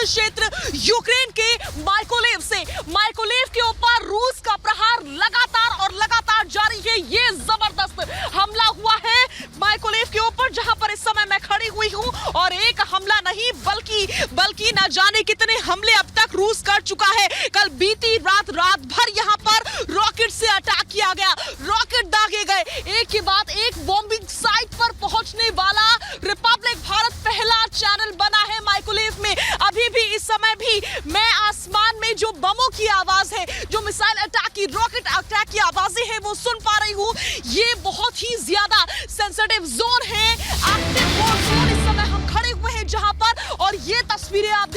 क्षेत्र यूक्रेन के माइकोलेव से। माइकोलेव के ऊपर रूस का प्रहार लगातार और लगातार जारी है। ये जबरदस्त हमला हुआ है माइकोलेव के ऊपर, जहां पर इस समय मैं खड़ी हुई हूं। और एक हमला नहीं बल्कि न जाने कितने हमले अब तक रूस कर चुका है। कल बीती रात भर यहां पर रॉकेट से अटैक किया गया, रॉकेट दागे गए, एक के बाद एक बॉम्बिंग साइट पर पहुंचने वाला रिपब्लिक भारत पहला चैनल बना है माइकोलेव में। अभी भी इस समय भी मैं आसमान में जो बमों की आवाज है, जो मिसाइल अटैक की, रॉकेट अटैक की आवाजें हैं, वो सुन पा रही हूं। ये बहुत ही ज्यादा सेंसिटिव जोन है, एक्टिव वॉर जोन इस समय हम खड़े हुए हैं जहां पर। और ये तस्वीरें आप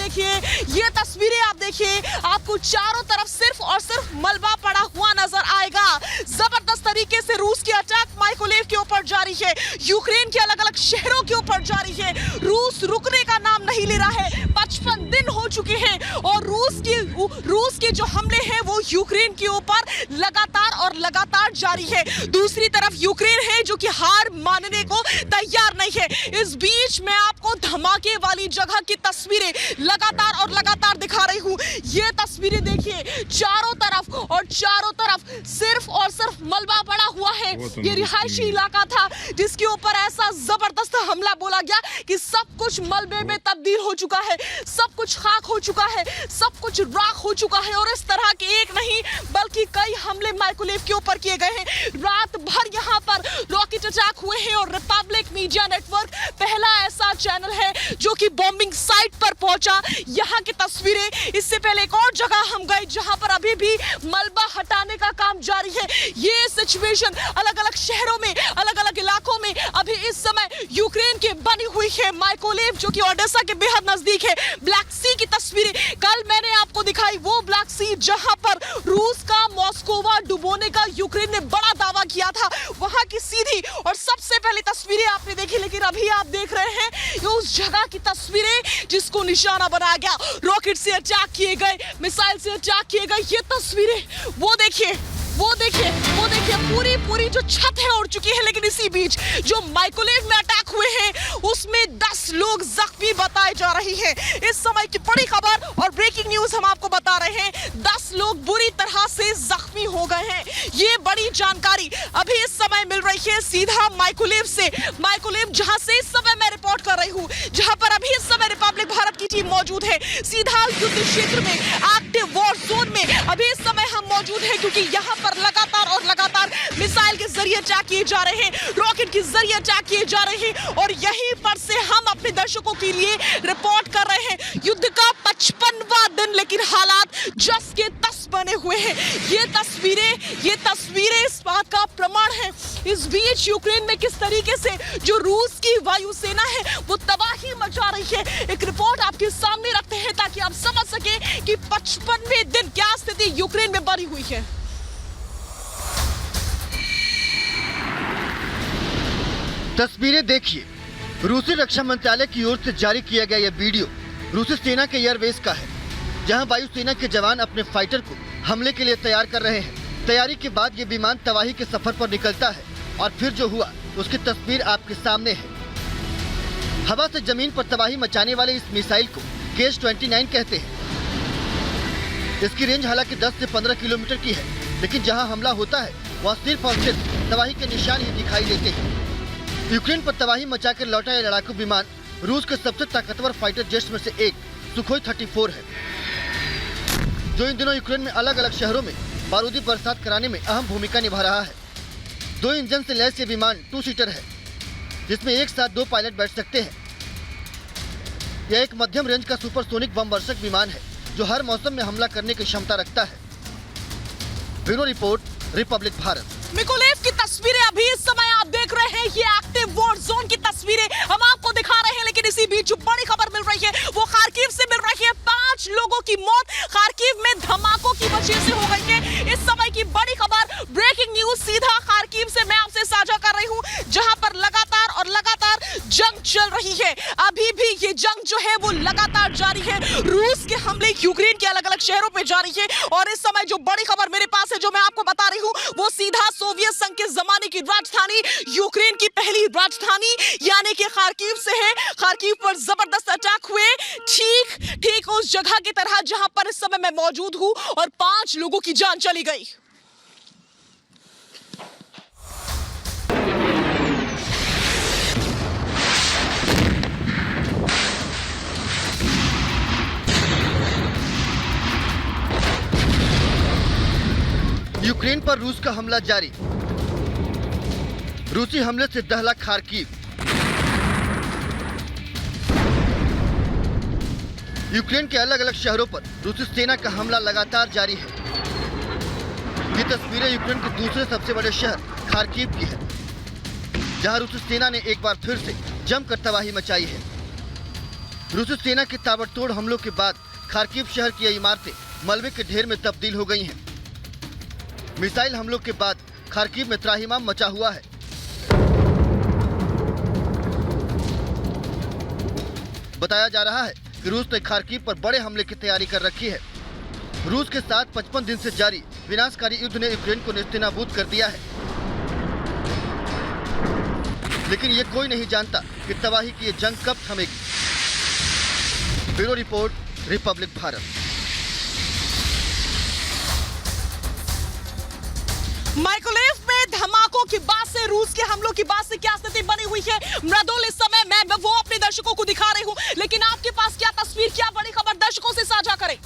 देखिए, आपको चारों तरफ सिर्फ और सिर्फ मलबा पड़ा हुआ नजर आएगा। जबरदस्त तरीके से रूस की अटैक माइकोलेव के ऊपर जारी है, यूक्रेन के अलग अलग शहरों के ऊपर जारी है। रूस रुकने का नाम नहीं ले रहा है। 55 दिन हो चुके हैं और रूस के जो हमले हैं वो यूक्रेन के ऊपर लगातार जारी है। दूसरी तरफ यूक्रेन है जो कि हार मानने को तैयार नहीं है। इस बीच मैं आपको धमाके वाली जगह की तस्वीरें लगातार दिखा रही हूं। ये तस्वीरें देखिए, चारों तरफ सिर्फ और सिर्फ मलबा पड़ा हुआ है। ये रिहायशी इलाका था जिसके ऊपर ऐसा जबरदस्त हमला बोला गया कि सब कुछ मलबे में तब्दील हो चुका है, सब कुछ खाक हो चुका है, सब कुछ राख हो चुका है। और इस तरह के एक नहीं बल्कि कई हमले माइकोलेव के ऊपर किए गए हैं। रात भर यहाँ पर रॉकेट अटैक हुए हैं और रिपब्लिक मीडिया नेटवर्क पहला ऐसा चैनल है जो कि बॉम्बिंग साइट पर पहुंचा। यहाँ की तस्वीरें, इससे पहले एक और जगह हम गए जहां पर अभी भी मलबा हटाने का काम जारी है। ये सिचुएशन अलग अलग शहरों में, अलग अलग इलाकों में अभी इस समय यूक्रेन के बनी हुई है। माइकोलेव जो कि ओडेसा के बेहद नजदीक है। ब्लैक सी की तस्वीरें कल मैंने आपको दिखाई, वो ब्लैक सी जहां पर रूस का मॉस्कोवा डुबोने का यूक्रेन ने बड़ा दावा किया था, वहां की सीधी और सबसे पहली तस्वीरें आपने देखी। लेकिन अभी आप देख रहे हैं ये उस जगह की तस्वीरें जिसको निशाना बनाया गया, रॉकेट से अटैक किए गए, मिसाइल से अटैक किए गए। ये तस्वीरें वो देखिए पूरी जो छत है उड़ चुकी है। लेकिन इसी बीच जो माइकोलेव में अटैक हुए हैं उसमें 10 लोग जख्मी बताए जा रहे हैं। इस समय की बड़ी खबर और ब्रेकिंग न्यूज हम आपको बता रहे हैं, 10 लोग बुरी तरह से जख्मी हो गए हैं। ये बड़ी जानकारी अभी इस समय मिल रही है सीधा माइकोलेव से। माइकोलेव जहां से इस समय मैं रिपोर्ट कर रही हूं, जहां पर अभी इस समय रिपब्लिक भारत की टीम मौजूद है, सीधा युद्ध क्षेत्र में, एक्टिव वॉर जोन में अभी इस समय हम मौजूद हैं। क्योंकि यहाँ पर लगातार मिसाइल के जरिए अटैक किए जा रहे हैं, रॉकेट के जरिए अटैक किए जा रहे हैं। और यहीं पर से हम अपने दर्शकों के लिए रिपोर्ट कर रहे हैं। युद्ध का 55वां दिन, लेकिन हालात जस के तस बने हुए हैं। ये तस्वीरें इस बात का प्रमाण है। इस बीच यूक्रेन में किस तरीके से जो रूस की वायुसेना है वो तबाही मचा रही है, एक रिपोर्ट आपके सामने रखते हैं ताकि आप समझ सके कि 55वें दिन क्या स्थिति यूक्रेन में बनी हुई है। तस्वीरें देखिए, रूसी रक्षा मंत्रालय की ओर से जारी किया गया यह वीडियो रूसी सेना के एयरबेस का है, जहां वायुसेना के जवान अपने फाइटर को हमले के लिए तैयार कर रहे हैं। तैयारी के बाद ये विमान तबाही के सफर पर निकलता है और फिर जो हुआ उसकी तस्वीर आपके सामने है। हवा से जमीन पर तबाही मचाने वाले इस मिसाइल को KS-29 कहते हैं। इसकी रेंज हालांकि 10 से 15 किलोमीटर की है, लेकिन जहां हमला होता है वहां सिर्फ और सिर्फ तबाही के निशान ही दिखाई देते हैं। यूक्रेन पर तबाही मचाकर लौटा यह लड़ाकू विमान रूस के सबसे ताकतवर फाइटर जेट्स में से एक सुखोई 34 है, जो इन दिनों यूक्रेन में अलग अलग शहरों में बारूदी बरसात कराने में अहम भूमिका निभा रहा है। 2 इंजन से लैस ये विमान 2 सीटर है, जिसमें एक साथ 2 पायलट बैठ सकते हैं। यह एक मध्यम रेंज का सुपरसोनिक बम वर्षक विमान है जो हर मौसम में हमला करने की क्षमता रखता है। Bureau report, Republic Bharat. Mykolaiv की तस्वीरें अभी इस समय आप देख रहे हैं, ये एक्टिव वॉर जोन की तस्वीरें हम आपको दिखा रहे हैं। लेकिन इसी बीच जो बड़ी खबर मिल रही है वो खार्किव से मिल रही है। 5 लोगों की मौत खार्किव में धमाकों की वजह से हो गई है। इस समय की बड़ी खबर, ब्रेकिंग न्यूज सीधा खार्किव से मैं आपसे साझा कर रही हूँ, जहां पर लगातार जंग चल रही है। अभी भी ये जंग जो है वो लगातार जारी है। रूस के हमले यूक्रेन के अलग अलग शहरों पे जारी है और इस समय जो बड़ी खबर मेरे पास है, जो मैं आपको बता रही हूँ, वो सीधा सोवियत संघ के जमाने की राजधानी, यूक्रेन की पहली राजधानी यानी कि खार्किव से है। खार्किव पर जबरदस्त अटैक हुए, ठीक उस जगह की तरह जहां पर इस समय मैं मौजूद हूं, और 5 लोगों की जान चली गई। यूक्रेन पर रूस का हमला जारी। रूसी हमले से दहला खार्किव। यूक्रेन के अलग अलग शहरों पर रूसी सेना का हमला लगातार जारी है। ये तस्वीरें यूक्रेन के दूसरे सबसे बड़े शहर खार्किव की है, जहां रूसी सेना ने एक बार फिर से जमकर तबाही मचाई है। रूसी सेना के ताबड़तोड़ हमलों के बाद खार्किव शहर की इमारतें मलबे के ढेर में तब्दील हो गई हैं। मिसाइल हमलों के बाद खार्किव में त्राहिमाम मचा हुआ है। बताया जा रहा है कि रूस ने खार्किव पर बड़े हमले की तैयारी कर रखी है। रूस के साथ 55 दिन से जारी विनाशकारी युद्ध ने यूक्रेन को नेस्तनाबूद कर दिया है, लेकिन ये कोई नहीं जानता कि तबाही की ये जंग कब थमेगी। Bureau report, Republic Bharat. Mykolaiv में धमाकों की बात से, रूस के हमलों की बात से क्या स्थिति बनी हुई है, मृदुल, इस समय मैं वो अपने दर्शकों को दिखा रही हूं, लेकिन आपके पास क्या तस्वीर, क्या बड़ी खबर दर्शकों से साझा करें?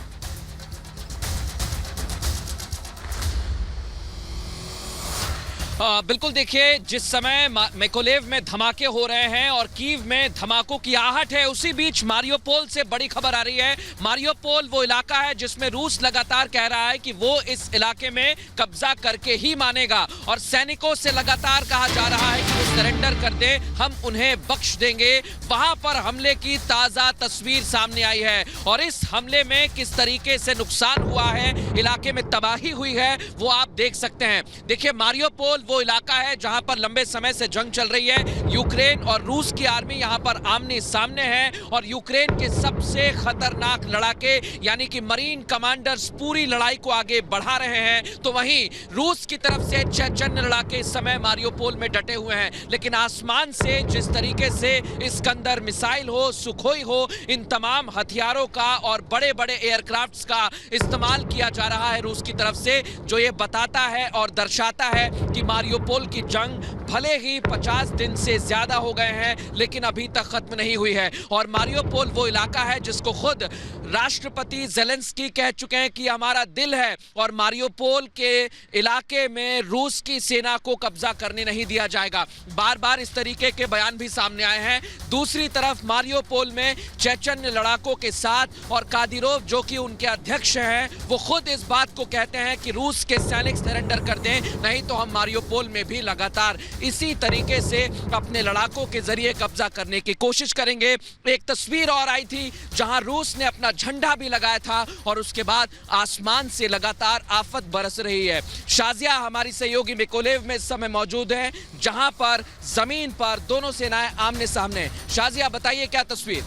बिल्कुल, देखिए, जिस समय मैकोलेव में धमाके हो रहे हैं और कीव में धमाकों की आहट है, उसी बीच मारियोपोल से बड़ी खबर आ रही है। मारियोपोल वो इलाका है जिसमें रूस लगातार कह रहा है कि वो इस इलाके में कब्जा करके ही मानेगा, और सैनिकों से लगातार कहा जा रहा है कि वो सरेंडर कर दे, हम उन्हें बख्श देंगे। वहां पर हमले की ताजा तस्वीर सामने आई है और इस हमले में किस तरीके से नुकसान हुआ है, इलाके में तबाही हुई है, वो आप देख सकते हैं। देखिए, मारियोपोल वो इलाका है जहां पर लंबे समय से जंग चल रही है। यूक्रेन और रूस की आर्मी यहां पर आमने सामने है और यूक्रेन के सबसे खतरनाक लड़ाके यानी कि मरीन कमांडर्स पूरी लड़ाई को आगे बढ़ा रहे हैं, तो वहीं रूस की तरफ से चैतन्य लड़ाके इस समय मारियोपोल में डटे हुए हैं। लेकिन आसमान से जिस तरीके से इस्कंदर मिसाइल हो, सुखोई हो, इन तमाम हथियारों का और बड़े बड़े एयरक्राफ्ट्स का इस्तेमाल किया जा रहा है रूस की तरफ से, जो ये बताता है और दर्शाता है कि मारियोपोल की जंग भले ही 50 दिन से ज्यादा हो गए हैं, लेकिन अभी तक खत्म नहीं हुई है। और मारियोपोल वो इलाका है जिसको खुद राष्ट्रपति ज़ेलेंस्की कह चुके हैं कि हमारा दिल है, और मारियोपोल के इलाके में रूस की सेना को कब्जा करने नहीं दिया जाएगा। बार बार इस तरीके के बयान भी सामने आए हैं। दूसरी तरफ मारियोपोल में चेचन्य लड़ाकों के साथ और कादिरोव, जो कि उनके अध्यक्ष हैं, वो खुद इस बात को कहते हैं कि रूस के सैनिक सरेंडर कर दें, नहीं तो हम मारियोपोल में भी लगातार इसी तरीके से अपने लड़ाकों के जरिए कब्जा करने की कोशिश करेंगे। एक तस्वीर और आई थी जहां रूस ने अपना झंडा भी लगाया था और उसके बाद आसमान से लगातार आफत बरस रही है। शाजिया हमारी सहयोगी मैकोलेव में इस समय मौजूद है, जहां पर जमीन पर दोनों सेनाएं आमने सामने। शाजिया, बताइए क्या तस्वीर?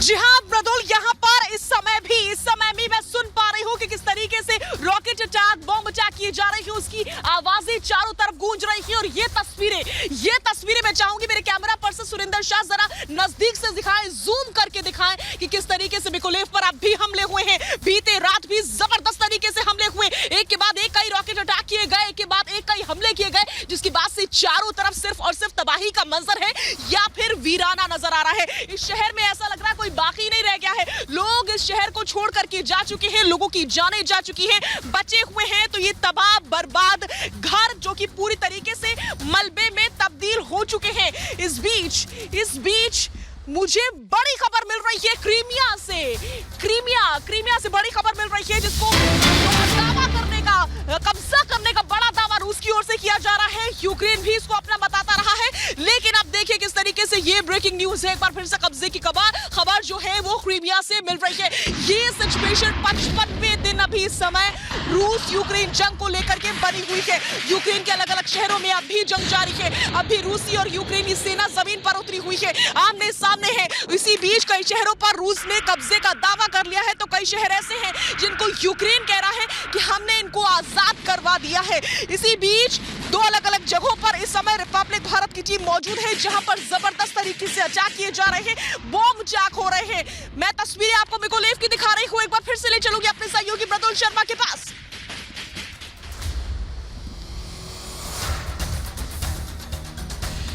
जी हाँ मृदुल, यहाँ पर इस समय भी मैं सुन पा रही हूँ कि किस तरीके से रॉकेट अटैक, बॉम्ब अटैक किए जा रहे हैं, उसकी आवाजें चारों तरफ गूंज रही हैं। और ये तस्वीरें मैं चाहूंगी मेरे कैमरा पर्सन सुरेंद्र शाह जरा नजदीक से दिखाएं, जूम करके दिखाएं कि किस तरीके से मैकोलेव पर अब भी हमले हुए हैं। बीते रात भी जबरदस्त तरीके से हमले हुए, एक के बाद एक कई रॉकेट अटैक किए गए, एक के बाद एक कई हमले किए गए, जिसकी बात से चारों तरफ सिर्फ और सिर्फ तबाही का मंजर है या फिर वीराना नजर आ रहा है। इस शहर में ऐसा लग रहा है कोई बाकी नहीं रह गया है। लोग इस शहर को छोड़ करके जा चुके हैं, लोगों की जानें जा चुकी हैं, बचे हुए हैं तो ये तबाह बर्बाद घर जो कि पूरी तरीके से मलबे में तब्दील हो चुके हैं। इस बीच मुझे बड़ी खबर मिल रही है क्रीमिया से बड़ी खबर मिल रही है, जिसको दावा करने का, कब्जा करने का बड़ा दावा रूस की ओर से किया जा रहा है। यूक्रेन भी इसको अपना बताता रहा है, लेकिन अब देखिए किस तरीके से ये ब्रेकिंग न्यूज है। एक बार फिर से कब्जे की खबर जो है वो क्रीमिया से मिल रही है। ये सिचुएशन 55वें दिन अभी इस समय रूस यूक्रेन जंग को लेकर के बनी हुई है। यूक्रेन के अलग अलग अलग शहरों में अब भी जंग जारी है। अभी रूसी और यूक्रेनी सेना जमीन पर उतरी हुई है, आमने सामने है। इसी बीच कई शहरों पर रूस ने कब्जे का दावा कर लिया है, तो कई शहर ऐसे हैं जिनको यूक्रेन कह रहा है कि हमने इनको आजाद करवा दिया है। इसी बीच दो अलग अलग जगहों पर इस समय रिपब्लिक भारत की टीम मौजूद है, जहां पर जबरदस्त तरीके से अटैक किए जा रहे हैं, बॉम्ब अटैक हो रहे हैं। मैं तस्वीरें आपको मिकोलेव की दिखा रही हूं, एक बार फिर से ले चलूंगी अपने सहयोगी मृदुल शर्मा के पास।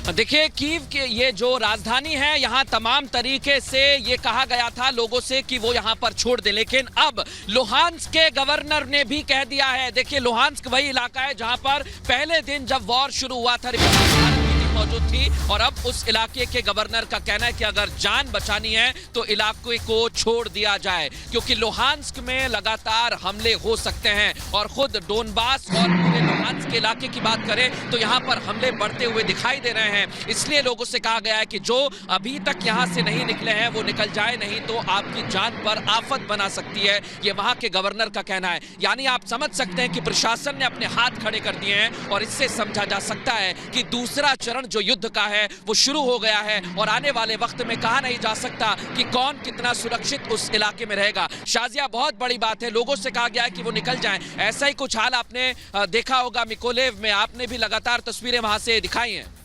देखिए, कीव के ये जो राजधानी है, यहाँ तमाम तरीके से ये कहा गया था लोगों से कि वो यहाँ पर छोड़ दे, लेकिन अब लुहांस्क के गवर्नर ने भी कह दिया है। देखिए, लुहांस्क वही इलाका है जहाँ पर पहले दिन जब वॉर शुरू हुआ था रिपब्लिक भारत की टीम मौजूद थी, और अब उस इलाके के गवर्नर का कहना है कि अगर जान बचानी है तो इलाके को छोड़ दिया जाए, क्योंकि लुहांस्क में लगातार हमले हो सकते हैं। और खुद डोनबास और पूरे लुहांस्क के इलाके की बात करें तो यहाँ पर हमले बढ़ते हुए दिखाई दे रहे हैं। इसलिए लोगों से कहा गया है कि जो अभी तक यहाँ से नहीं निकले हैं वो निकल जाए, नहीं तो आपकी जान पर आफत बना सकती है, ये वहां के गवर्नर का कहना है। यानी आप समझ सकते हैं कि प्रशासन ने अपने हाथ खड़े कर दिए हैं, और इससे समझा जा सकता है कि दूसरा चरण जो युद्ध का है वो शुरू हो गया है, और आने वाले वक्त में कहा नहीं जा सकता कि कौन कितना सुरक्षित उस इलाके में रहेगा। शाजिया, बहुत बड़ी बात है, लोगों से कहा गया है कि वो निकल जाएं। ऐसा ही कुछ हाल आपने देखा होगा मिकोलेव में, आपने भी लगातार तस्वीरें वहां से दिखाई हैं।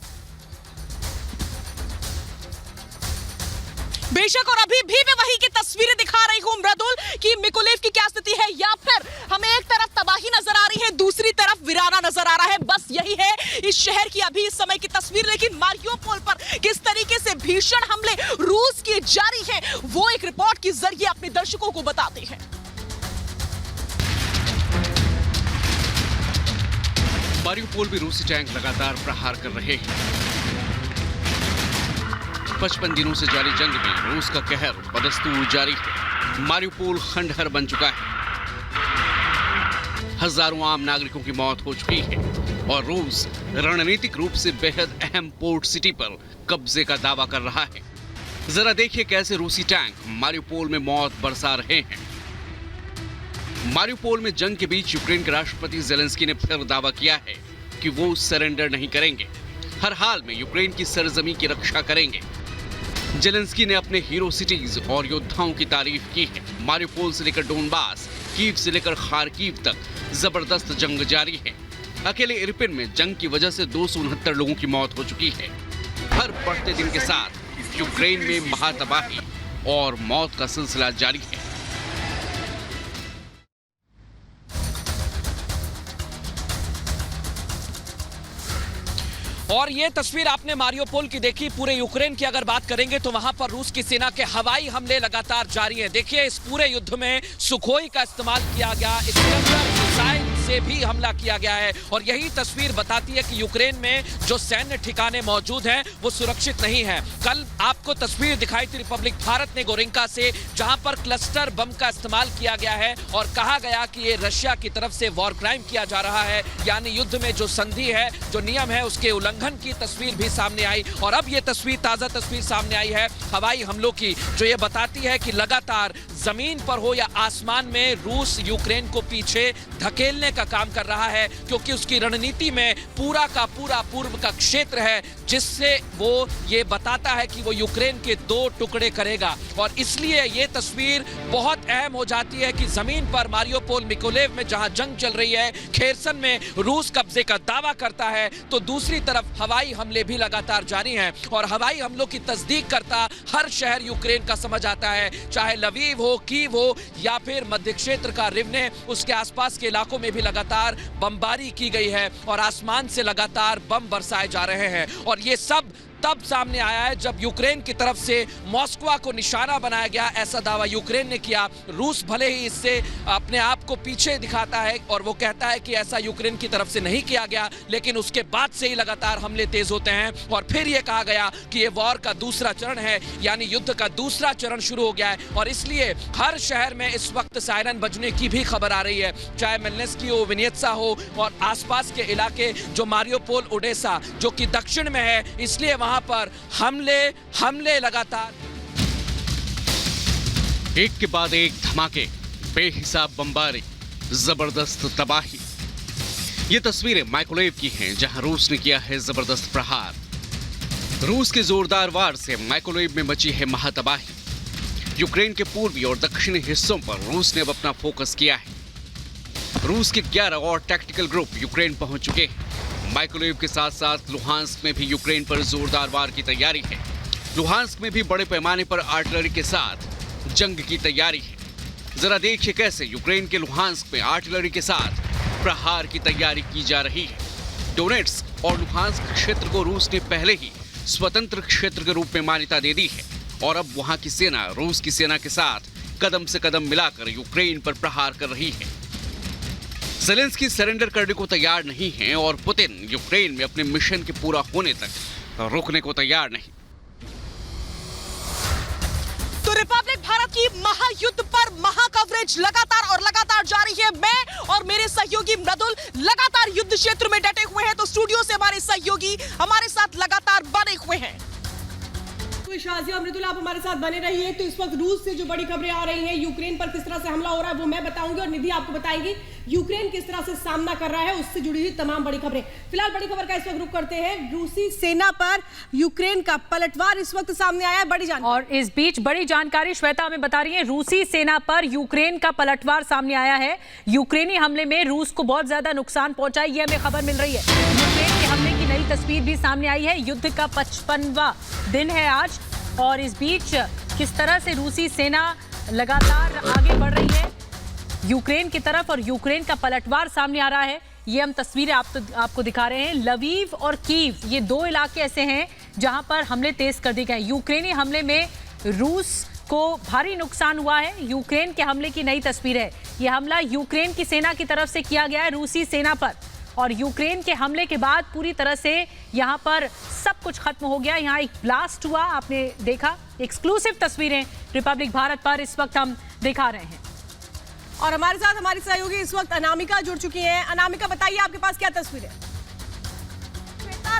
बेशक, और अभी भी मैं वही की तस्वीरें दिखा रही हूं मृदुल कि मिकोलेव की क्या स्थिति है। या फिर हमें एक तरफ तबाही नजर आ रही है, दूसरी तरफ वीराना नजर आ रहा है। बस यही है इस शहर की अभी इस समय की तस्वीर। लेकिन मारियोपोल पर किस तरीके से भीषण हमले रूस के जारी हैं, वो एक रिपोर्ट के जरिए अपने दर्शकों को बताते हैं। मारियोपोल में रूसी टैंक लगातार प्रहार कर रहे हैं। 55 दिनों से जारी जंग में रूस का कहर बदस्तूर जारी है। मारियोपोल खंडहर बन चुका है, हजारों आम नागरिकों की मौत हो चुकी है, और रूस रणनीतिक रूप से बेहद अहम पोर्ट सिटी पर कब्जे का दावा कर रहा है। जरा देखिए कैसे रूसी टैंक मारियोपोल में मौत बरसा रहे हैं। मारियोपोल में जंग के बीच यूक्रेन के राष्ट्रपति जेलेंस्की ने फिर दावा किया है कि वो सरेंडर नहीं करेंगे, हर हाल में यूक्रेन की सरजमी की रक्षा करेंगे। जेलेंस्की ने अपने हीरो सिटीज और योद्धाओं की तारीफ की है। मारियोपोल से लेकर डोनबास, कीव से लेकर खार्किव तक जबरदस्त जंग जारी है। अकेले इरपिन में जंग की वजह से 269 लोगों की मौत हो चुकी है। हर बढ़ते दिन के साथ यूक्रेन में महातबाही और मौत का सिलसिला जारी है। और ये तस्वीर आपने मारियोपोल की देखी। पूरे यूक्रेन की अगर बात करेंगे तो वहां पर रूस की सेना के हवाई हमले लगातार जारी हैं। देखिए, इस पूरे युद्ध में सुखोई का इस्तेमाल किया गया, इस्कंदर मिसाइल से भी हमला किया गया है, और यही तस्वीर बताती है कि यूक्रेन में जो सैन्य ठिकाने मौजूद हैं वो सुरक्षित नहीं है। कल आपको तस्वीर दिखाई थी रिपब्लिक भारत ने गोरिंका से, जहां पर क्लस्टर बम का इस्तेमाल किया गया है और कहा गया कि ये रशिया की तरफ से वॉर क्राइम किया जा रहा है, यानी युद्ध में जो संधि है, जो नियम है, उसके उल्लंघन की तस्वीर भी सामने आई। और अब ये तस्वीर, ताजा तस्वीर सामने आई है हवाई हमलों की, जो ये बताती है कि लगातार जमीन पर हो या आसमान में रूस यूक्रेन को पीछे धकेलने का काम कर रहा है, क्योंकि उसकी रणनीति में पूरा का पूरा पूर्व का क्षेत्र है, जिससे वो ये बताता है कि वो यूक्रेन के 2 टुकड़े करेगा। और इसलिए ये तस्वीर बहुत अहम हो जाती है कि जमीन पर मारियोपोल, मिकोलेव में जहां जंग चल रही है, खेरसन में रूस कब्जे का दावा करता है, तो दूसरी तरफ हवाई हमले भी लगातार जारी हैं। और हवाई हमलों की तस्दीक करता हर शहर यूक्रेन का समझ आता है, चाहे लवीव हो, कीव हो, या फिर मध्य क्षेत्र का रिवने, उसके आसपास के इलाकों में भी लगातार बमबारी की गई है और आसमान से लगातार बम बरसाए जा रहे हैं। और ये सब तब सामने आया है जब यूक्रेन की तरफ से मॉस्को को निशाना बनाया गया, ऐसा दावा यूक्रेन ने किया। रूस भले ही इससे अपने आप को पीछे दिखाता है और वो कहता है कि ऐसा यूक्रेन की तरफ से नहीं किया गया, लेकिन उसके बाद से ही लगातार हमले तेज होते हैं। और फिर ये कहा गया कि ये वॉर का दूसरा चरण है, यानी युद्ध का दूसरा चरण शुरू हो गया है। और इसलिए हर शहर में इस वक्त सायरन बजने की भी खबर आ रही है, चाहे मेलनेस्की हो, विनियत्सा हो, और आसपास के इलाके जो मारियोपोल, ओडेसा, जो कि दक्षिण में है, इसलिए वहां पर हमले लगातार एक के बाद एक धमाके, बेहिसाब बमबारी, जबरदस्त तबाही। ये तस्वीरें माइक्रोवेव की हैं जहां रूस ने किया है जबरदस्त प्रहार। रूस के जोरदार वार से माइक्रोवेव में मची है महातबाही। यूक्रेन के पूर्वी और दक्षिणी हिस्सों पर रूस ने अब अपना फोकस किया है। रूस के 11 और टैक्टिकल ग्रुप यूक्रेन पहुंच चुके हैं। माइक्रोवेव के साथ साथ लुहांस्क में भी यूक्रेन पर जोरदार वार की तैयारी है। लुहांस्क में भी बड़े पैमाने पर आर्टिलरी के साथ जंग की तैयारी है। जरा देखिए कैसे यूक्रेन के लुहांस्क में आर्टिलरी के साथ प्रहार की तैयारी की जा रही है। डोनेट्स्क और लुहांस्क क्षेत्र को रूस ने पहले ही स्वतंत्र क्षेत्र के रूप में मान्यता दे दी है और अब वहां की सेना रूस की सेना के साथ कदम से कदम मिलाकर यूक्रेन पर प्रहार कर रही है। ज़ेलेंस्की सरेंडर करने को तैयार नहीं है और पुतिन यूक्रेन में अपने मिशन के पूरा होने तक रुकने को तैयार नहीं। तो रिपब्लिक भारत की महायुद्ध पर महा कवरेज लगातार जारी है। मैं और मेरे सहयोगी मृदुल लगातार युद्ध क्षेत्र में डटे हुए हैं, तो स्टूडियो से हमारे सहयोगी हमारे साथ लगातार बने हुए हैं। शाजिया और मृदुल, आप हमारे साथ बने रहिए। तो इस वक्त रूस से जो बड़ी खबरें आ रही हैं, यूक्रेन पर किस तरह से हमला हो रहा है वो मैं बताऊंगी और निधि आपको बताएगी यूक्रेन किस तरह से सामना कर रहा है, उससे जुड़ी हुई तमाम बड़ी खबरें। फिलहाल बड़ी खबर का इस वक्त रुख करते हैं। रूसी सेना पर यूक्रेन का पलटवार इस वक्त सामने आया है, बड़ी जानकारी। और इस बीच बड़ी जानकारी श्वेता हमें बता रही है, रूसी सेना पर यूक्रेन का पलटवार सामने आया है। यूक्रेनी हमले में रूस को बहुत ज्यादा नुकसान पहुंचा, ये हमें खबर मिल रही है। यूक्रेन के हमले की नई तस्वीर भी सामने आई है। युद्ध का 55वां दिन है आज, और इस बीच किस तरह से रूसी सेना लगातार आगे बढ़ रही है यूक्रेन की तरफ और यूक्रेन का पलटवार सामने आ रहा है। ये हम तस्वीरें आपको दिखा रहे हैं। लवीव और कीव, ये दो इलाके ऐसे हैं जहां पर हमले तेज कर दिए गए। यूक्रेनी हमले में रूस को भारी नुकसान हुआ है। यूक्रेन के हमले की नई तस्वीर है। ये हमला यूक्रेन की सेना की तरफ से किया गया है रूसी सेना पर, और यूक्रेन के हमले के बाद पूरी तरह से यहाँ पर सब कुछ खत्म हो गया। यहाँ एक ब्लास्ट हुआ, आपने देखा। एक्सक्लूसिव तस्वीरें रिपब्लिक भारत पर इस वक्त हम दिखा रहे हैं। और हमारे साथ हमारी सहयोगी इस वक्त अनामिका जुड़ चुकी हैं। अनामिका, बताइए आपके पास क्या तस्वीर है?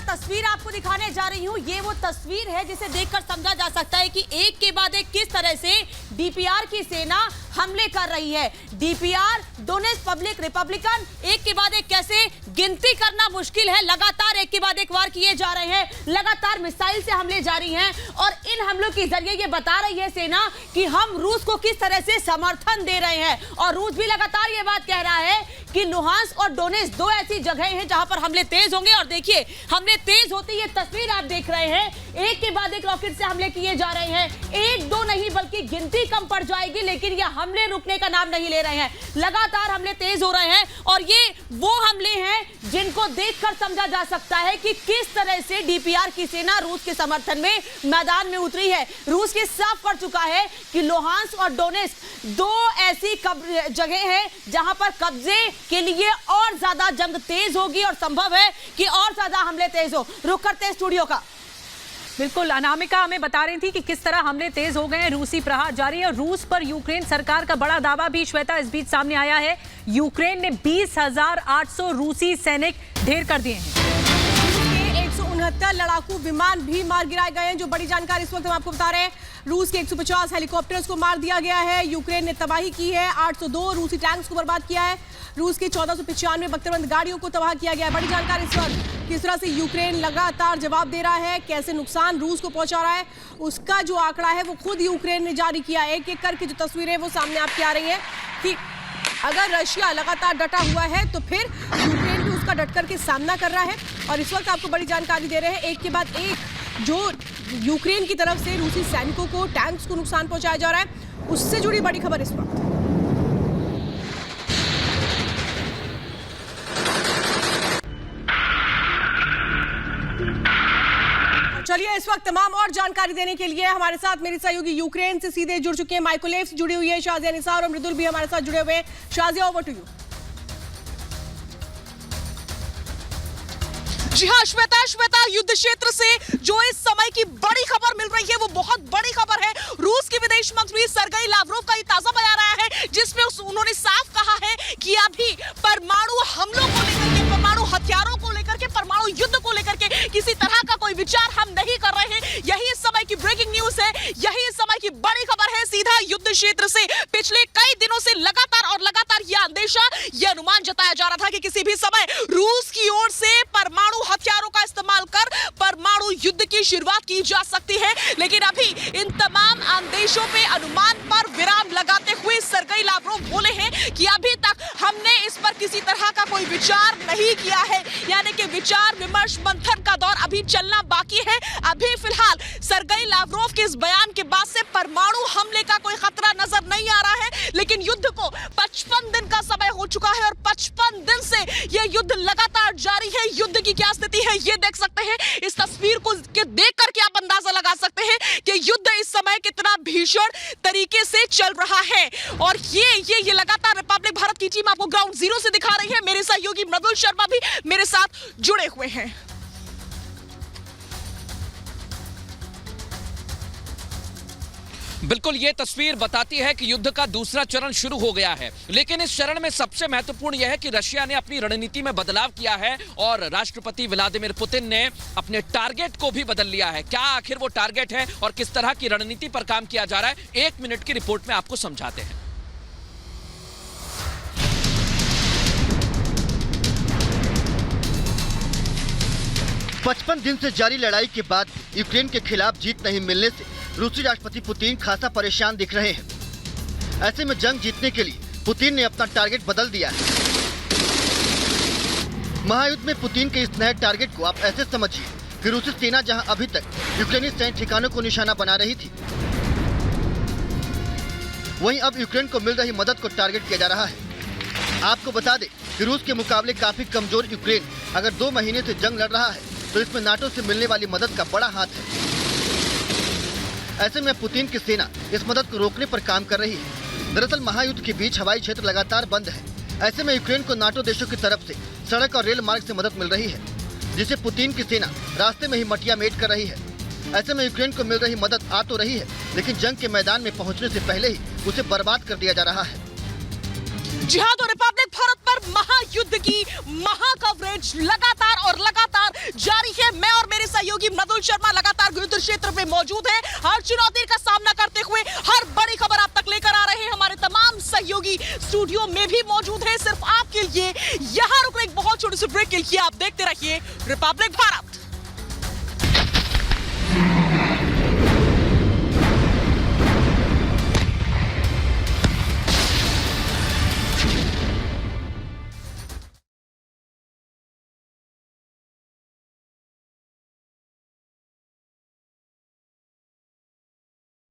तस्वीर आपको दिखाने जा रही हूँ। ये वो तस्वीर है जिसे देखकर समझा जा सकता है कि एक के बाद एक किस तरह से डीपीआर की सेना हमले कर रही है। डीपीआर, डोनेट्स्क पब्लिक रिपब्लिकन, एक के बाद एक कैसे गिनती करना मुश्किल है। लगातार एक के बाद एक वार किए जा रहे हैं, लगातार मिसाइल से हमले जारी हैं, और इन हमलों के जरिए ये बता रही है सेना कि हम रूस को किस तरह से समर्थन दे रहे हैं। और रूस भी लगातार ये बात कह रहा है कि लुहांस्क और डोनेट्स्क दो ऐसी जगह हैं जहां पर हमले तेज होंगे। और देखिए, हमले तेज होती ये तस्वीर आप देख रहे हैं, एक के बाद एक रॉकेट से हमले किए जा रहे हैं। एक दो नहीं बल्कि गिनती कम पड़ जाएगी, लेकिन ये हमले रुकने का नाम नहीं ले रहे हैं। लगातार हमले तेज हो रहे हैं, और ये वो हमले हैं जिनको देखकर समझा जा सकता है कि किस तरह से डीपीआर की सेना रूस के समर्थन में मैदान में उतरी है। रूस के साफ कर चुका है कि लुहांस्क और डोनेट्स्क दो ऐसी जगह है जहां पर कब्जे के लिए और ज्यादा जंग तेज होगी, और संभव है कि और ज्यादा हमले तेज हो। रुक करते हैं स्टूडियो का। बिल्कुल, अनामिका हमें बता रही थी कि किस तरह हमले तेज हो गए हैं, रूसी प्रहार जारी है। रूस पर यूक्रेन सरकार का बड़ा दावा भी श्वेता इस बीच सामने आया है। यूक्रेन ने 20,800 रूसी सैनिक ढेर कर दिए हैं। 169 लड़ाकू विमान भी मार गिराए गए हैं, जो बड़ी जानकारी इस वक्त हम आपको बता रहे हैं। रूस के 150 हेलीकॉप्टर्स को मार दिया गया है। यूक्रेन ने तबाही की है, 802 रूसी टैंक्स को बर्बाद किया है। रूस की 1495 बख्तरबंद गाड़ियों को तबाह किया गया है। बड़ी जानकारी इस वक्त किस तरह से यूक्रेन लगातार जवाब दे रहा है, कैसे नुकसान रूस को पहुंचा रहा है, उसका जो आंकड़ा है वो खुद यूक्रेन ने जारी किया। एक एक करके जो तस्वीरें वो सामने आपकी आ रही हैं कि अगर रशिया लगातार डटा हुआ है तो फिर यूक्रेन भी उसका डट करके सामना कर रहा है। और इस वक्त आपको बड़ी जानकारी दे रहे हैं, एक के बाद एक जो यूक्रेन की तरफ से रूसी सैनिकों को, टैंक्स को नुकसान पहुंचाया जा रहा है, उससे जुड़ी बड़ी खबर इस वक्त। चलिए, इस वक्त तमाम और जानकारी देने के लिए हमारे साथ मेरी सहयोगी यूक्रेन से सीधे जुड़ चुके हैं, माइकोलेव से जुड़ी हुई है शाजिया निसार, और मृदुल भी हमारे साथ जुड़े हुए हैं। Shazia, over to you. जी हाँ श्वेता, युद्ध क्षेत्र से जो इस समय की बड़ी खबर मिल रही है वो बहुत बड़ी खबर है। रूस के विदेश मंत्री सर्गेई लावरोव का ये ताजा बयान आया है, जिसमें उन्होंने साफ कहा है कि अभी परमाणु हमलों को लेकर के, परमाणु हथियारों को लेकर के, परमाणु युद्ध को लेकर के किसी तरह का कोई विचार हम नहीं कर रहे हैं। यही इस समय की ब्रेकिंग न्यूज है, यही इस समय की बड़ी खबर है। सीधा युद्ध क्षेत्र से पिछले कई दिनों से लगातार ये हमेशा यह अनुमान जताया जा रहा था कि किसी भी समय रूस की ओर से परमाणु हथियारों का इस्तेमाल कर परमाणु युद्ध की शुरुआत की जा सकती है। लेकिन अभी इन तमाम आदेशों पे अनुमान पर विराम लगाते हुए सर्गेई लावरोव बोले हैं कि अभी तक हमने इस पर किसी तरह का कोई विचार नहीं किया है, यानी कि विचार विमर्श मंथन का दौर अभी चलना बाकी है। अभी फिलहाल सर्गेई लावरोव के इस बयान के बाद से परमाणु हमले का कोई खतरा नजर नहीं आ रहा है, लेकिन युद्ध को 55 दिन का समय हो चुका है और 55 दिन से यह युद्ध लगातार जारी है। युद्ध की क्या स्थिति है ये देख सकते हैं। इस तस्वीर को देख करके आप अंदाजा लगा सकते हैं कि युद्ध इस समय कितना भीषण तरीके से चल रहा है। और ये लगातार रिपब्लिक भारत की टीम आपको ग्राउंड जीरो से दिखा रही है। मेरे सहयोगी मृदुल शर्मा भी मेरे साथ जुड़े हुए हैं। बिल्कुल, ये तस्वीर बताती है कि युद्ध का दूसरा चरण शुरू हो गया है। लेकिन इस चरण में सबसे महत्वपूर्ण यह है कि रशिया ने अपनी रणनीति में बदलाव किया है और राष्ट्रपति व्लादिमीर पुतिन ने अपने टारगेट को भी बदल लिया है। क्या आखिर वो टारगेट है और किस तरह की रणनीति पर काम किया जा रहा है, 1 मिनट की रिपोर्ट में आपको समझाते हैं। पचपन दिन से जारी लड़ाई के बाद यूक्रेन के खिलाफ जीत नहीं मिलने से रूसी राष्ट्रपति पुतिन खासा परेशान दिख रहे हैं। ऐसे में जंग जीतने के लिए पुतिन ने अपना टारगेट बदल दिया है। महायुद्ध में पुतिन के इस नए टारगेट को आप ऐसे समझिए कि रूसी सेना जहां अभी तक यूक्रेनी सैन्य ठिकानों को निशाना बना रही थी, वहीं अब यूक्रेन को मिल रही मदद को टारगेट किया जा रहा है। आपको बता दें कि रूस के मुकाबले काफी कमजोर यूक्रेन अगर 2 महीने से जंग लड़ रहा है तो इसमें नाटो से मिलने वाली मदद का बड़ा हाथ है। ऐसे में पुतिन की सेना इस मदद को रोकने पर काम कर रही है। दरअसल महायुद्ध के बीच हवाई क्षेत्र लगातार बंद है। ऐसे में यूक्रेन को नाटो देशों की तरफ से सड़क और रेल मार्ग से मदद मिल रही है, जिसे पुतिन की सेना रास्ते में ही मटिया मेट कर रही है। ऐसे में यूक्रेन को मिल रही मदद आ तो रही है, लेकिन जंग के मैदान में पहुंचने से पहले ही उसे बर्बाद कर दिया जा रहा है। जी हाँ, तो रिपब्लिक भारत पर महायुद्ध की महा कवरेज लगातार जारी है। मैं और मेरे सहयोगी मृदुल शर्मा लगातार युद्ध क्षेत्र में मौजूद है। हर चुनौती का सामना करते हुए हर बड़ी खबर आप तक लेकर आ रहे हैं। हमारे तमाम सहयोगी स्टूडियो में भी मौजूद है सिर्फ आपके लिए। यहाँ रुक एक बहुत छोटी सी ब्रेक के लिए आप देखते रहिए रिपब्लिक भारत।